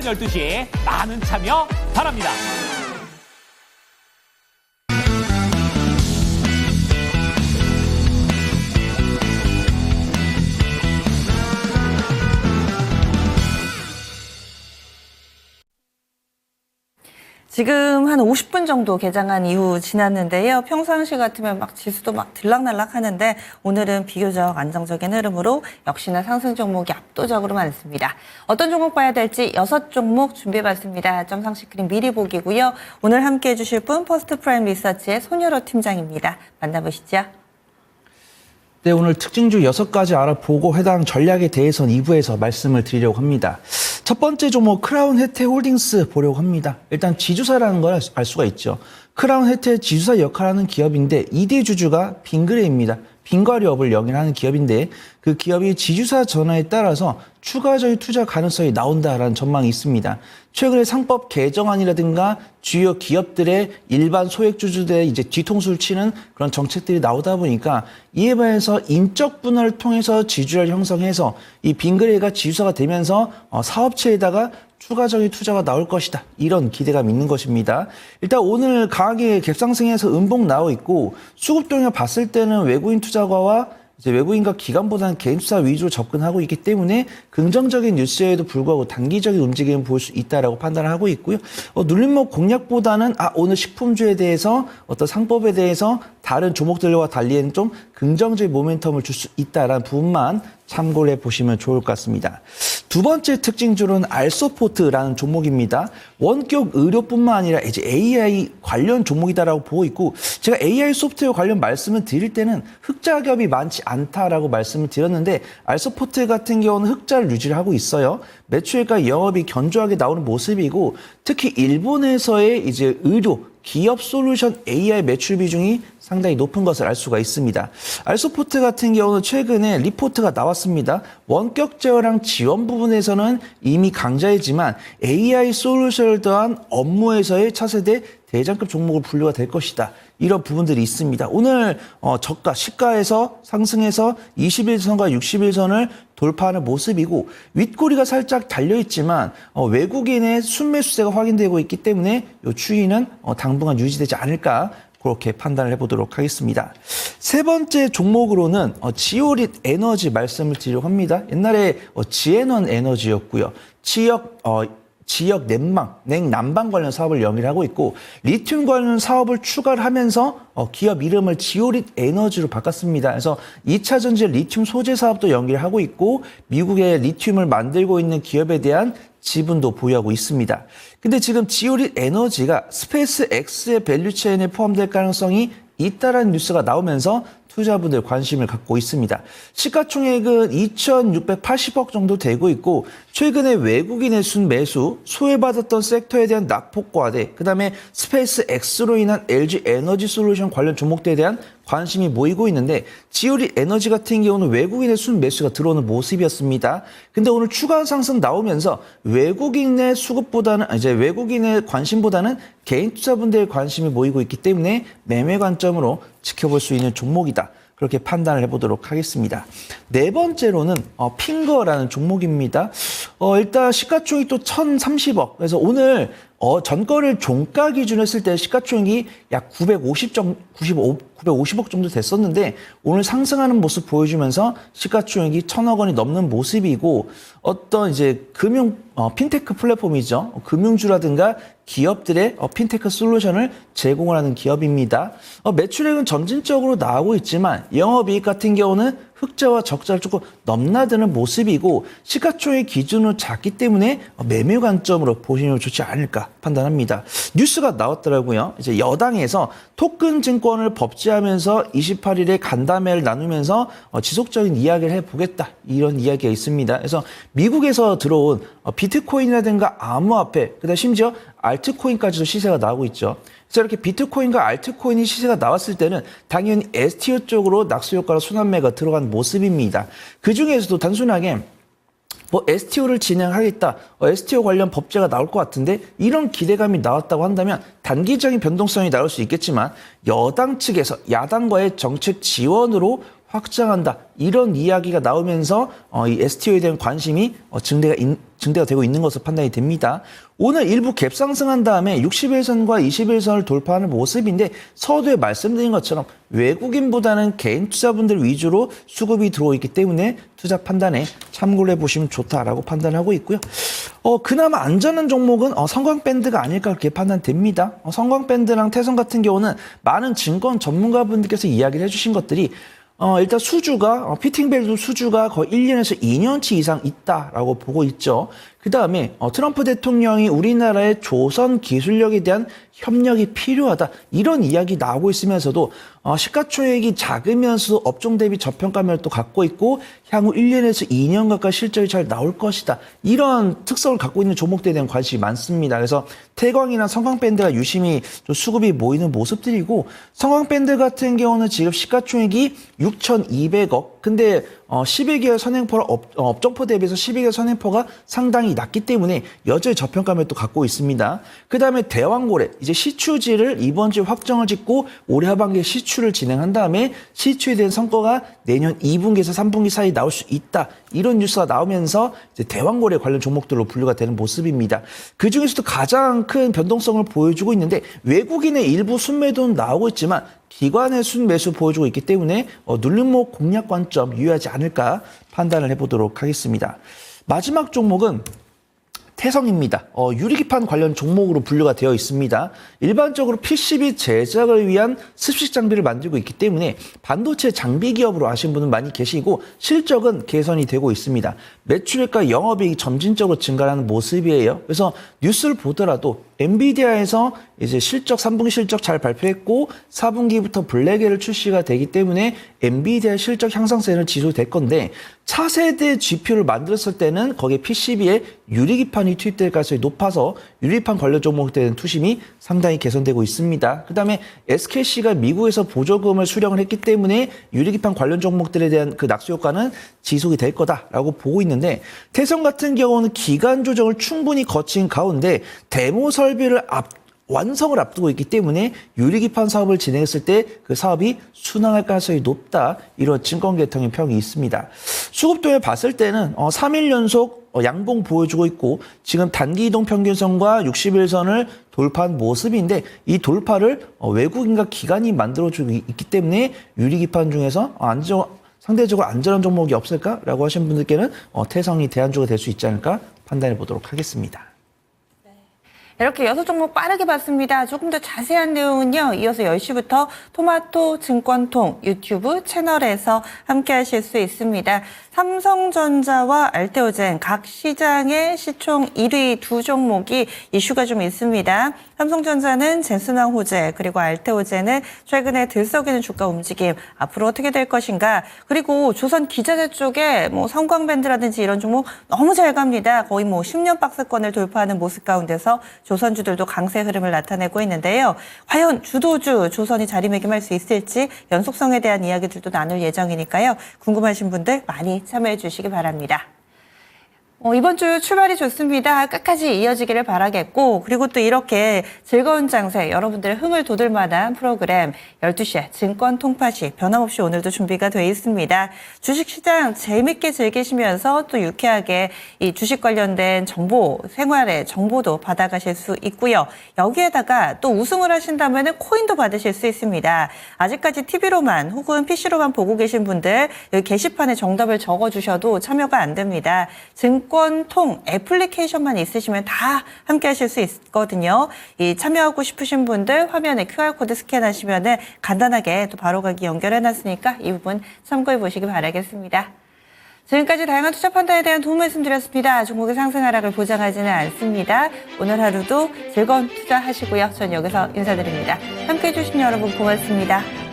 12시에 많은 참여 바랍니다. 지금 한 50분 정도 개장한 이후 지났는데요. 평상시 같으면 막 지수도 막 들락날락 하는데 오늘은 비교적 안정적인 흐름으로 역시나 상승 종목이 압도적으로 많습니다. 어떤 종목 봐야 될지 6종목 준비해봤습니다. 점상 스크린 미리 보기고요. 오늘 함께해 주실 분 퍼스트 프라임 리서치의 손여로 팀장입니다. 만나보시죠. 네, 오늘 특징주 6가지 알아보고 해당 전략에 대해서는 2부에서 말씀을 드리려고 합니다. 첫 번째 종목 크라운 혜태홀딩스 보려고 합니다. 일단 지주사라는 걸 알 수가 있죠. 크라운 혜태 지주사 역할하는 기업인데 2대 주주가 빙그레입니다. 빙과류업을 영위하는 기업인데 그 기업이 지주사 전환에 따라서 추가적인 투자 가능성이 나온다라는 전망이 있습니다. 최근에 상법 개정안이라든가 주요 기업들의 일반 소액주주들의 이제 뒤통수를 치는 그런 정책들이 나오다 보니까 이에 반해서 인적 분할을 통해서 지주를 형성해서 이 빙그레가 지주사가 되면서 사업체에다가 추가적인 투자가 나올 것이다. 이런 기대감이 있는 것입니다. 일단 오늘 강하게 갭상승해서 음봉 나오고 있고 수급 동향 봤을 때는 외국인 투자가와 이제 외국인과 기관보다는 개인 투자 위주로 접근하고 있기 때문에 긍정적인 뉴스에도 불구하고 단기적인 움직임을 볼 수 있다라고 판단을 하고 있고요. 눌림목 공략보다는 오늘 식품주에 대해서 어떤 상법에 대해서 다른 종목들과 달리는 좀 긍정적인 모멘텀을 줄 수 있다라는 부분만 참고를 해보시면 좋을 것 같습니다. 두 번째 특징주로는 알소포트라는 종목입니다. 원격 의료뿐만 아니라 이제 AI 관련 종목이다라고 보고 있고 제가 AI 소프트웨어 관련 말씀을 드릴 때는 흑자ገብ이 많지 않다라고 말씀을 드렸는데 알소포트 같은 경우는 흑자를 유지를 하고 있어요. 매출과 영업이 견조하게 나오는 모습이고 특히 일본에서의 이제 의료 기업 솔루션 AI 매출 비중이 상당히 높은 것을 알 수가 있습니다. 알소포트 같은 경우는 최근에 리포트가 나왔습니다. 원격 제어랑 지원 부분에서는 이미 강자이지만 AI 솔루션을 더한 업무에서의 차세대 대장급 종목으로 분류가 될 것이다. 이런 부분들이 있습니다. 오늘 저가, 시가에서 상승해서 21선과 61선을 돌파하는 모습이고 윗꼬리가 살짝 달려있지만 외국인의 순매수세가 확인되고 있기 때문에 이 추이는 당분간 유지되지 않을까 그렇게 판단을 해보도록 하겠습니다. 세 번째 종목으로는 지오릿 에너지 말씀을 드리려고 합니다. 옛날에 지에넌 에너지였고요. 지역 냉난방 관련 사업을 영위를 하고 있고 리튬 관련 사업을 추가를 하면서 기업 이름을 지오릿 에너지로 바꿨습니다. 그래서 2차 전지 리튬 소재 사업도 연기를 하고 있고 미국의 리튬을 만들고 있는 기업에 대한 지분도 보유하고 있습니다. 근데 지금 지오릿 에너지가 스페이스 X의 밸류체인에 포함될 가능성이 있다라는 뉴스가 나오면서 투자분들 관심을 갖고 있습니다. 시가총액은 2,680억 정도 되고 있고 최근에 외국인의 순매수, 소외받았던 섹터에 대한 낙폭 과대, 그다음에 스페이스 X로 인한 LG 에너지 솔루션 관련 종목들에 대한 관심이 모이고 있는데 지오릿 에너지 같은 경우는 외국인의 순매수가 들어오는 모습이었습니다. 근데 오늘 추가 상승 나오면서 외국인의 수급보다는 이제 외국인의 관심보다는 개인 투자분들의 관심이 모이고 있기 때문에 매매 관점으로 지켜볼 수 있는 종목이다. 그렇게 판단을 해보도록 하겠습니다. 네 번째로는 핑거라는 종목입니다. 일단 시가총액이 또 1,030억. 그래서 오늘 전거를 종가 기준으로 했을 때 시가총액이 약 950억 정도 됐었는데 오늘 상승하는 모습 보여주면서 시가총액이 1,000억 원이 넘는 모습이고 어떤 이제 핀테크 플랫폼이죠. 금융주라든가 기업들의 핀테크 솔루션을 제공을 하는 기업입니다. 매출액은 점진적으로 나오고 있지만 영업이익 같은 경우는 흑자와 적자를 조금 넘나드는 모습이고 시가총액 기준으로 작기 때문에 매매 관점으로 보시면 좋지 않을까 판단합니다. 뉴스가 나왔더라고요. 이제 여당에서 토큰 증권을 법제하면서 28일에 간담회를 나누면서 지속적인 이야기를 해보겠다. 이런 이야기가 있습니다. 그래서 미국에서 들어온 비트코인이라든가 암호화폐, 그다음 심지어 알트코인까지도 시세가 나오고 있죠. 그래서 이렇게 비트코인과 알트코인이 시세가 나왔을 때는 당연히 STO 쪽으로 낙수 효과로 순환매가 들어간 모습입니다. 그중에서도 단순하게 STO를 진행하겠다, STO 관련 법제가 나올 것 같은데 이런 기대감이 나왔다고 한다면 단기적인 변동성이 나올 수 있겠지만 여당 측에서 야당과의 정책 지원으로 확장한다. 이런 이야기가 나오면서 이 STO에 대한 관심이 증대가 되고 있는 것으로 판단이 됩니다. 오늘 일부 갭 상승한 다음에 60일선과 21선을 돌파하는 모습인데 서두에 말씀드린 것처럼 외국인보다는 개인 투자분들 위주로 수급이 들어오고 있기 때문에 투자 판단에 참고를 해보시면 좋다라고 판단하고 있고요. 그나마 안전한 종목은 성광밴드가 아닐까 그렇게 판단됩니다. 성광밴드랑 태성 같은 경우는 많은 증권 전문가분들께서 이야기를 해주신 것들이 일단 수주가, 피팅밸류 수주가 거의 1년에서 2년치 이상 있다라고 보고 있죠. 그 다음에 트럼프 대통령이 우리나라의 조선 기술력에 대한 협력이 필요하다. 이런 이야기 나오고 있으면서도 시가총액이 작으면서 업종 대비 저평가면을 또 갖고 있고 향후 1년에서 2년 가까이 실적이 잘 나올 것이다. 이런 특성을 갖고 있는 종목들에 대한 관심이 많습니다. 그래서 태광이나 성광밴드가 유심히 좀 수급이 모이는 모습들이고 성광밴드 같은 경우는 지금 시가총액이 6,200억. 근데 12개월 선행포라 업종포 대비해서 12개월 선행포가 상당히 낮기 때문에 여전히 저평가를 또 갖고 있습니다. 그 다음에 대왕고래 이제 시추지를 이번 주에 확정을 짓고 올해 하반기에 시추를 진행한 다음에 시추에 대한 성과가 내년 2분기에서 3분기 사이 나올 수 있다. 이런 뉴스가 나오면서 이제 대왕고래 관련 종목들로 분류가 되는 모습입니다. 그 중에서도 가장 큰 변동성을 보여주고 있는데 외국인의 일부 순매도는 나오고 있지만 기관의 순매수 보여주고 있기 때문에 눌림목 공략 관점 유효하지 않을까 판단을 해보도록 하겠습니다. 마지막 종목은 태성입니다. 유리기판 관련 종목으로 분류가 되어 있습니다. 일반적으로 PCB 제작을 위한 습식 장비를 만들고 있기 때문에 반도체 장비 기업으로 아시는 분은 많이 계시고 실적은 개선이 되고 있습니다. 매출액과 영업이익이 점진적으로 증가하는 모습이에요. 그래서 뉴스를 보더라도 엔비디아에서 이제 3분기 실적 잘 발표했고 4분기부터 블랙에를 출시가 되기 때문에 엔비디아 실적 향상세는 지속될 건데 차세대 GPU를 만들었을 때는 거기에 PCB에 유리기판이 투입될 가능성이 높아서 유리기판 관련 종목에 대한 투심이 상당히 개선되고 있습니다. 그 다음에 SKC가 미국에서 보조금을 수령을 했기 때문에 유리기판 관련 종목들에 대한 그 낙수 효과는 지속이 될 거다라고 보고 있는데 태성 같은 경우는 기간 조정을 충분히 거친 가운데 데모 설비를 완성을 앞두고 있기 때문에 유리기판 사업을 진행했을 때 그 사업이 순항할 가능성이 높다. 이런 증권계통의 평이 있습니다. 수급동에 봤을 때는 3일 연속 양봉 보여주고 있고 지금 단기 이동 평균선과 60일선을 돌파한 모습인데 이 돌파를 외국인과 기관이 만들어주고 있기 때문에 유리기판 중에서 상대적으로 안전한 종목이 없을까라고 하시는 분들께는 태성이 대안주가 될 수 있지 않을까 판단해 보도록 하겠습니다. 이렇게 6종목 빠르게 봤습니다. 조금 더 자세한 내용은요. 이어서 10시부터 토마토 증권통 유튜브 채널에서 함께 하실 수 있습니다. 삼성전자와 알테오젠 각 시장의 시총 1위 두 종목이 이슈가 좀 있습니다. 삼성전자는 젠슨왕 호재 그리고 알테오젠은 최근에 들썩이는 주가 움직임 앞으로 어떻게 될 것인가. 그리고 조선 기자재 쪽에 성광밴드라든지 이런 종목 너무 잘 갑니다. 거의 10년 박스권을 돌파하는 모습 가운데서 조선주들도 강세 흐름을 나타내고 있는데요. 과연 주도주 조선이 자리매김할 수 있을지 연속성에 대한 이야기들도 나눌 예정이니까요. 궁금하신 분들 많이 참여해 주시기 바랍니다. 이번 주 출발이 좋습니다. 끝까지 이어지기를 바라겠고 그리고 또 이렇게 즐거운 장세 여러분들의 흥을 돋을 만한 프로그램 12시에 증권 통파시 변함없이 오늘도 준비가 되어 있습니다. 주식시장 재밌게 즐기시면서 또 유쾌하게 이 주식 관련된 정보, 생활의 정보도 받아가실 수 있고요. 여기에다가 또 우승을 하신다면 코인도 받으실 수 있습니다. 아직까지 TV로만 혹은 PC로만 보고 계신 분들 여기 게시판에 정답을 적어주셔도 참여가 안 됩니다. 증권통 애플리케이션만 있으시면 다 함께 하실 수 있거든요. 이 참여하고 싶으신 분들 화면에 QR코드 스캔하시면 간단하게 또 바로가기 연결해놨으니까 이 부분 참고해 보시기 바라겠습니다. 지금까지 다양한 투자 판단에 대한 도움 말씀드렸습니다. 종목의 상승 하락을 보장하지는 않습니다. 오늘 하루도 즐거운 투자하시고요. 전 여기서 인사드립니다. 함께해 주신 여러분 고맙습니다.